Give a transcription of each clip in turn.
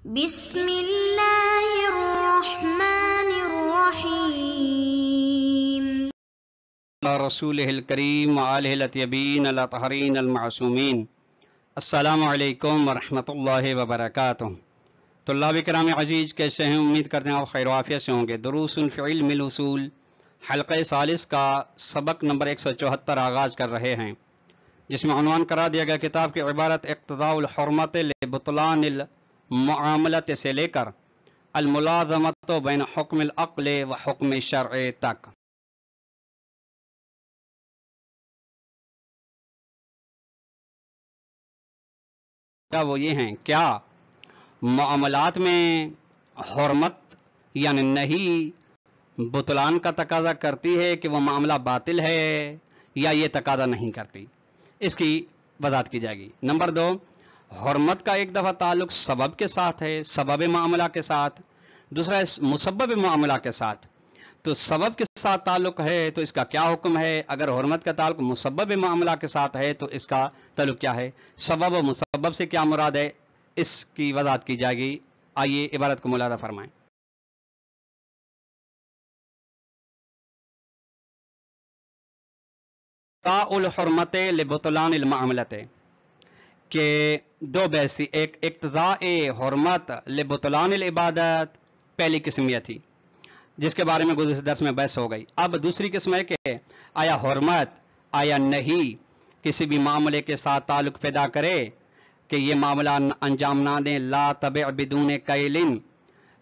بسم اللہ الرحمن الرحیم رسولہ الکریم وآلہ الاطیبین الاطہرین المعصومین۔ السلام علیکم ورحمۃ اللہ وبرکاتہ۔ طلاب کرام عزیز، کیسے ہیں؟ امید کرتے ہیں آپ خیر و عافیت سے ہوں گے۔ دروس فی علم الاصول حلقہ ثالث کا سبق نمبر 174 آغاز کر رہے ہیں، جس میں عنوان کرا دیا گیا کتاب کی عبارت اقتضاء الحرمت لبطلان المعاملت سے لے کر الملازمت بین حکم العقل و حکم الشرع تک۔ وہ یہ ہیں، کیا معاملات میں حرمت یعنی نہیں بطلان کا تقاضا کرتی ہے کہ وہ معاملہ باطل ہے، یا یہ تقاضا نہیں کرتی؟ اس کی وضاحت کی جائے گی۔ نمبر 2، حرمت کا ایک دفعہ تعلق سبب کے ساتھ ہے، سبب معاملہ کے ساتھ، دوسرا مسبب معاملہ کے ساتھ۔ تو سبب کے ساتھ تعلق ہے تو اس کا کیا حکم ہے؟ اگر حرمت کا تعلق مسبب معاملہ کے ساتھ ہے تو اس کا تعلق کیا ہے؟ سبب و مسبب سے کیا مراد ہے؟ اس کی وضاحت کی جائے گی۔ آئیے عبارت کو ملاحظہ فرمائیں۔ الحرمت لبطلان المعاملت، کہ دو بحثی، ایک اقتضاء حرمت لبطلان العبادت، پہلی قسم یہ تھی جس کے بارے میں گزشتہ درس میں بحث ہو گئی۔ اب دوسری قسم ہے کہ آیا حرمت، آیا نہیں کسی بھی معاملے کے ساتھ تعلق پیدا کرے کہ یہ معاملہ انجام نہ دیں، لا تبع بدون کیل،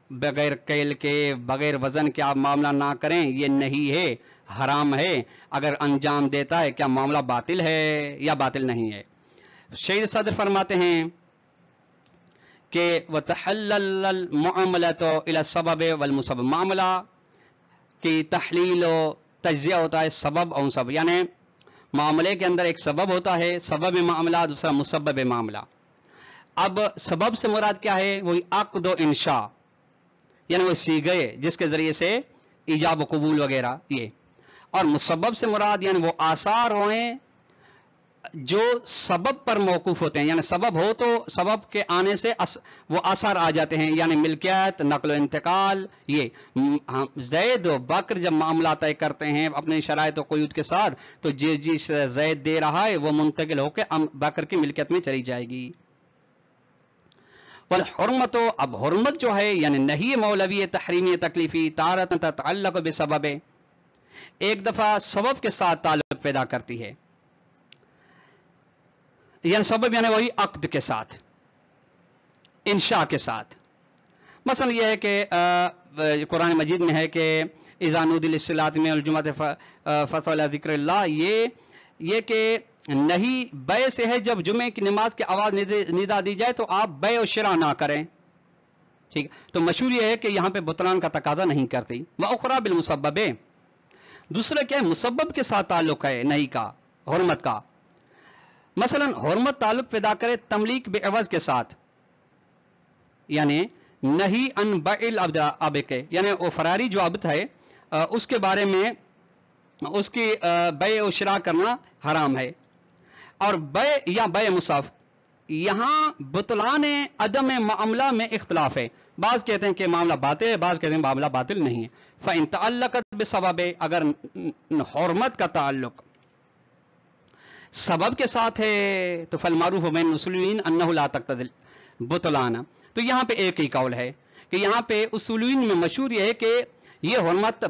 بغیر کیل کے بغیر وزن کے آپ معاملہ نہ کریں، یہ نہیں ہے، حرام ہے۔ اگر انجام دیتا ہے کیا معاملہ باطل ہے یا باطل نہیں ہے؟ شہید صدر فرماتے ہیں کہ وَتَحَلَّلَ الْمُعَامَلَةُ إِلَى السَّبَبِ وَالْمُسَبَّبِ، معاملہ کی تحلیل و تجزیہ ہوتا ہے سبب اور مسبب، یعنی معاملے کے اندر ایک سبب ہوتا ہے، سبب معاملہ، دوسرا مسبب معاملہ۔ اب سبب سے مراد کیا ہے؟ وہی عقد و انشاء، یعنی وہ سیغے جس کے ذریعے سے ایجاب و قبول وغیرہ یہ، اور مسبب سے مراد یعنی وہ آثار ہوئیں جو سبب پر موقوف ہوتے ہیں، یعنی سبب ہو تو سبب کے آنے سے وہ آثار آ جاتے ہیں، یعنی ملکیت، نقل و انتقال۔ یہ زید و بکر جب معاملہ طے کرتے ہیں اپنے شرائط و قیود کے ساتھ تو جس زید دے رہا ہے وہ منتقل ہو کے بکر کی ملکیت میں چلی جائے گی۔ والحرمت، اب حرمت جو ہے یعنی نہیں مولوی تحریمی تکلیفی تارۃ تتعلق بسبب، ایک دفعہ سبب کے ساتھ تعلق پیدا کرتی ہے، یعنی سبب یعنی وہی عقد کے ساتھ، انشاء کے ساتھ۔ مثلا یہ ہے کہ قرآن مجید میں ہے کہ اذا نودی للصلاۃ من الجمعۃ فاسعوا الی ذکر اللہ، یہ کہ نہیں بیع سے ہے، جب جمعے کی نماز کی آواز ندا دی جائے تو آپ بیع و شراء نہ کریں، ٹھیک۔ تو مشہور یہ ہے کہ یہاں پہ بطلان کا تقاضا نہیں کرتی۔ واخری بالمسبب، دوسرا کیا ہے؟ مسبب کے ساتھ تعلق ہے نہیں کا، حرمت کا۔ مثلا حرمت تعلق پیدا کرے تملیک بعوض کے ساتھ، یعنی نہیں ان بیع العبد کے، یعنی وہ فراری جو عبد ہے اس کے بارے میں اس کی بیع و شراء کرنا حرام ہے۔ اور بیع یا بیع مصاف، یہاں بطلان عدم معاملہ میں اختلاف ہے، بعض کہتے ہیں کہ معاملہ باطل ہے، بعض کہتے ہیں معاملہ باطل نہیں ہے۔ فَإِن تَعَلَّقَتْ بِسَبَبِ، اگر حرمت کا تعلق سبب کے ساتھ ہے تو فالمعروف بین الاصولین انہ لا تقتضی البطلان، تو یہاں پہ ایک ہی قول ہے کہ یہاں پہ اصولین میں مشہور یہ ہے کہ یہ حرمت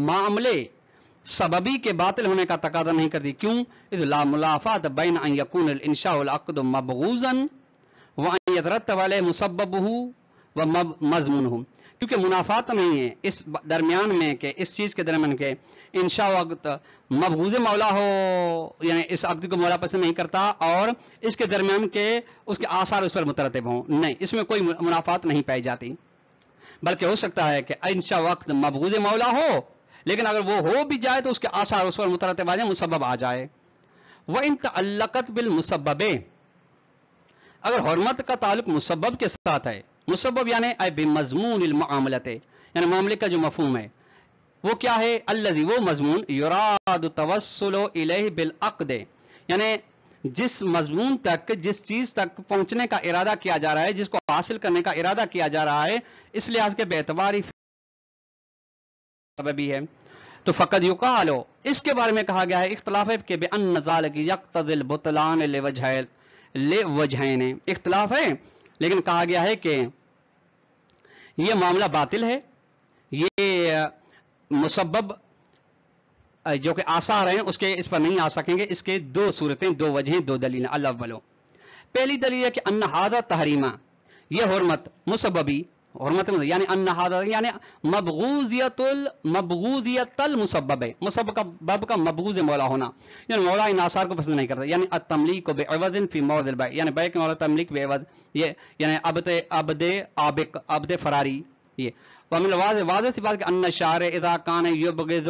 معاملے سببی کے باطل ہونے کا تقاضا نہیں کرتی۔ کیوں؟ اذ لا منافات بین ان یکون الانشاء والعقد مبغوضا وان یترتب علیہ مسببہ ومضمونہ، کیونکہ منافات نہیں ہے اس درمیان میں کہ اس چیز کے درمیان کے انشاء وقت مبغوض مولا ہو، یعنی اس عقد کو مولا پسند نہیں کرتا، اور اس کے درمیان کے اس کے آثار اس پر مترتب ہوں، نہیں، اس میں کوئی منافات نہیں پائی جاتی۔ بلکہ ہو سکتا ہے کہ انشاء وقت مبغوض مولا ہو، لیکن اگر وہ ہو بھی جائے تو اس کے آثار اس پر مترتب آ جائیں، مسبب آ جائے۔ وَإِن تَعَلَّقَتْ بِالْمُسَبَّبِ، اگر حرمت کا تعلق مسبب کے ساتھ ہے، مسبب یعنی بمضمون المعاملت، یعنی معاملے کا جو مفہوم ہے وہ کیا ہے؟ الذی، وہ مضمون، یراد توسل الیہ بالعقد، یعنی جس مضمون تک جس چیز تک پہنچنے کا ارادہ کیا جا رہا ہے جس کو حاصل کرنے کا ارادہ کیا جا رہا ہے اس لحاظ کے بیعتباری سببی ہے تو فقط یقال اس کے بارے میں کہا گیا ہے اختلاف ہے کہ بأن ذلك يقتضي البطلان لوجہین اختلاف ہے لیکن کہا گیا ہے کہ یہ معاملہ باطل ہے یہ مسبب جو کہ آثار ہیں اس پر نہیں آ سکیں گے اس کے دو صورتیں دو وجہیں دو دلیلیں الاولو پہلی دلیل ہے کہ ان ھذا تحریمہ یہ حرمت مسببی حرمت یعنی ان ھذا یعنی مبغوضیت المسبب ہے مسبب کا مبغوض مولا ہونا یعنی مولا ان آثار کو پسند نہیں کرتا یعنی التملیک بعوض فی موضع البیع یعنی بیع کے مولا تملیک بعوض یہ یعنی عبد آبق عبد فراری یہ ومن واضح سی بات کہ ان الشارع اذا کان یبغض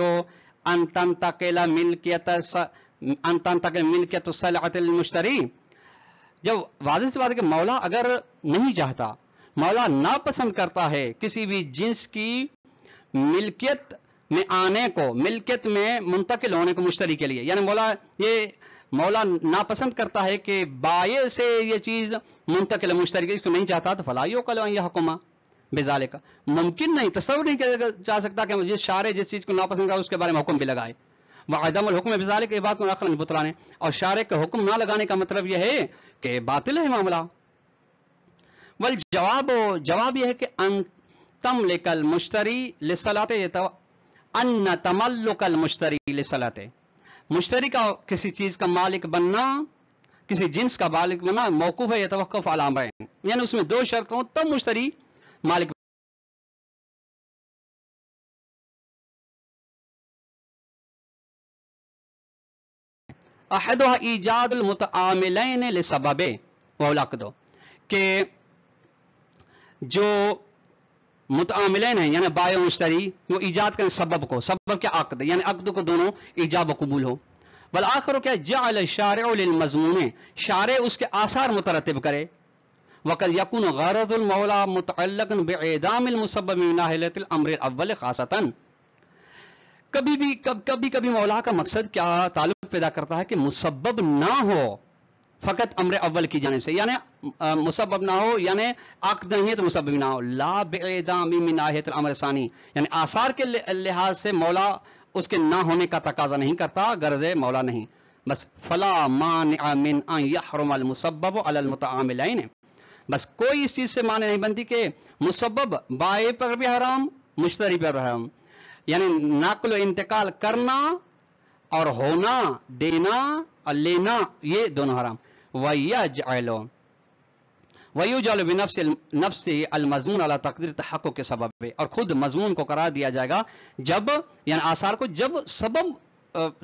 ان تنتقل ملکیت السلعۃ المشتری جب واضح سی بات ہے کہ مولا اگر نہیں چاہتا مولا ناپسند کرتا ہے کسی بھی جنس کی ملکیت میں آنے کو ملکیت میں منتقل ہونے کو مشتری کے لیے یعنی مولا ناپسند کرتا ہے کہ بائع سے یہ چیز منتقل مشتری اس کو نہیں چاہتا تو فلا یعقل ان یحکم بذالک ممکن نہیں تصور نہیں کیا جا سکتا کہ جس شارع جس چیز کو ناپسند کرے اس کے بارے میں حکم بھی لگائے وعدم الحکم بذالک یہ بات نقل بطلان ہے اور شارع کا حکم نہ لگانے کا مطلب یہ ہے کہ باطل ہے معاملہ جواب یہ ہے کہ ان تملک المشتری للصلاۃ ان تملک المشتری للصلاۃ مشتری کا کسی چیز کا مالک بننا کسی جنس کا مالک بننا موقوف ہے یتوقف علی امرین یعنی اس میں دو شرط ہوں تب مشتری مالک احدها ایجاد المتعاملین لسبب والعقد کہ جو متعاملین ہیں یعنی بائع و مشتری وہ ایجاد کریں سبب کو سبب کے عقد یعنی عقد کو دونوں ایجاب و قبول ہو والآخر کیا جعل الشارع للمضمون شارع اس کے آثار مترتب کرے وقد يكون غرض المولى متعلقا باعدام المسبب من ناحیہ الامر الاول خاصتا کبھی مولا کا مقصد کیا تعلق پیدا کرتا ہے کہ مسبب نہ ہو فقط امر اول کی جانب سے یعنی مسبب نہ ہو یعنی عقد نہیں ہے تو مسبب نہ ہو لا باعدام من ناحیہ الامر ثانی یعنی آثار کے لحاظ سے مولا اس کے نہ ہونے کا تقاضا نہیں کرتا غرض مولا نہیں بس فلا مانع من ان يحرم المسبب على المتعاملین بس کوئی اس چیز سے معنی نہیں بنتی کہ مسبب بائع پر بھی حرام مشتری پر بھی حرام یعنی نقل و انتقال کرنا اور ہونا دینا اور لینا یہ دونوں حرام وَيُجْعَلُ بِنَفْسِ الْمَضْمُونَ عَلَى تَقْدِيرِ تَحَقُّقِ کے سبب ہے اور خود مضمون کو قرار دیا جائے گا جب یعنی آثار کو جب سبب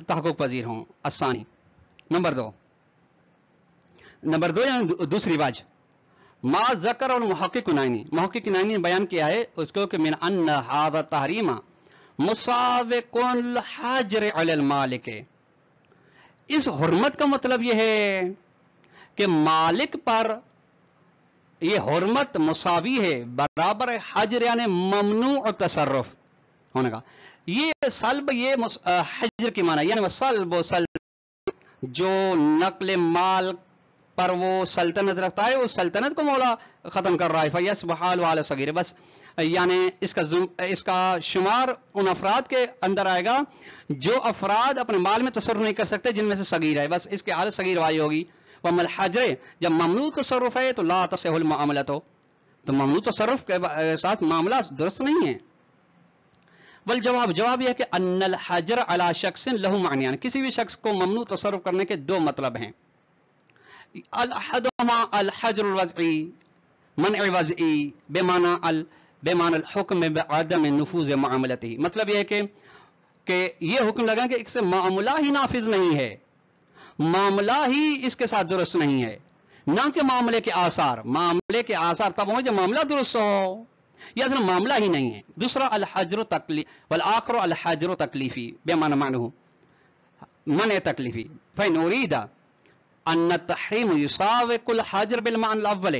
تحقق پذیر ہوں الثانی نمبر دو یعنی دوسری وجہ ما ذکر اور محقق نائنی بیان کیا ہے اس کو کہ من ان ھذا تحریم مساوق الحجر علی المالک اس حرمت کا مطلب یہ ہے کہ مالک پر یہ حرمت مساوی ہے برابر حجر یعنی ممنوع تصرف ہونے کا یہ سلب یہ حجر کی معنی یعنی سلب جو نقل مال پر وہ سلطنت رکھتا ہے وہ سلطنت کو مولا ختم کر رہا ہے فیصبح حال صغیر بس یعنی اس کا شمار ان افراد کے اندر آئے گا جو افراد اپنے مال میں تصرف نہیں کر سکتے جن میں سے صغیر ہے بس اس کی حالت صغیر وائی ہوگی وَأَمَّا الْحَجْرِ جب ممنوع تصرف ہے تو لا تصح المعاملۃ تو ممنوع تصرف کے ساتھ معاملہ درست نہیں ہے والجواب یہ ہے کہ ان الحجر علی شخص له معنیان کسی بھی شخص کو ممنوع تصرف کرنے کے دو مطلب ہیں احدهما الحجر الوضعی منع وضعی بمعنى الحکم بعدم نفوذ معاملته مطلب یہ ہے کہ یہ حکم لگا کہ اس سے معاملہ ہی نافذ نہیں ہے معاملہ ہی اس کے ساتھ درست نہیں ہے نہ کہ معاملے کے آثار تب ہوں جب معاملہ درست ہو یہ اصل معاملہ ہی نہیں ہے دوسرا الحجر تکلیف والآخر الحجر تکلیفی بمعنى معنی منع تکلیفی فإن أريد ان التحریم یساوق الحجر بالمعنى الاول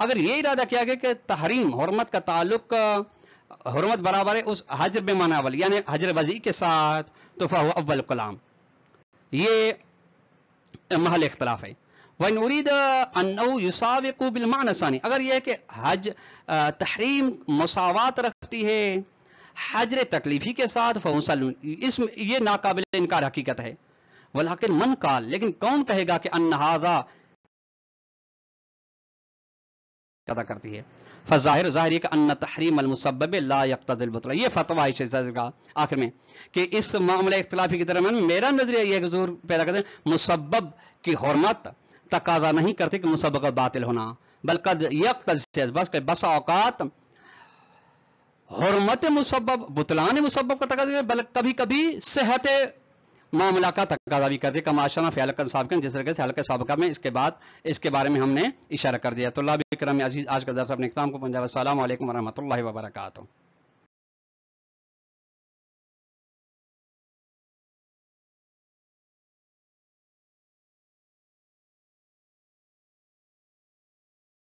اگر یہ ارادہ کیا گیا کہ تحریم حرمت کا تعلق حرمت برابر ہے اس حجر بمعنى اول یعنی حجر وضعی کے ساتھ تو فهو اول کلام یہ محل اختلاف ہے. وَإِنْ أُرِيدَ أَنَّهُ يُسَاوِقُ بِالْمَعْنَى الثَّانِي، اگر یہ ہے کہ حج تحریم مساوات رکھتی ہے حجر تکلیفی کے ساتھ، اس یہ ناقابل انکار حقیقت ہے. ولیکن من قال، لیکن کون کہے گا کہ ان ھذا ادا کرتی ہے. فظاہر ظاہر یہ کہ ان تحریم المسبب لا یقتضی البطلان، یہ فتویٰ ہے کا آخر میں کہ اس معاملہ اختلافی کی درمیان میرا نظریہ یہ ظہور پیدا کرتے ہیں مسبب کی حرمت تقاضا نہیں کرتے کہ مسبب کا باطل ہونا، بلکہ یقتضی بس کہ بسا اوقات حرمت مسبب بطلان مسبب کا تقاضا، بلکہ کبھی کبھی صحت معاملہ کا تقاضا بھی کرتے کما اشرنا فی حلقۃ سابقہ، جس طرح سے حلقہ سابقہ میں اس کے بارے میں ہم نے اشارہ کر دیا. تو اللہ کرام عزیز آج کا درس اپنے اختتام کو پہنچا. السلام علیکم ورحمۃ اللہ وبرکاتہ.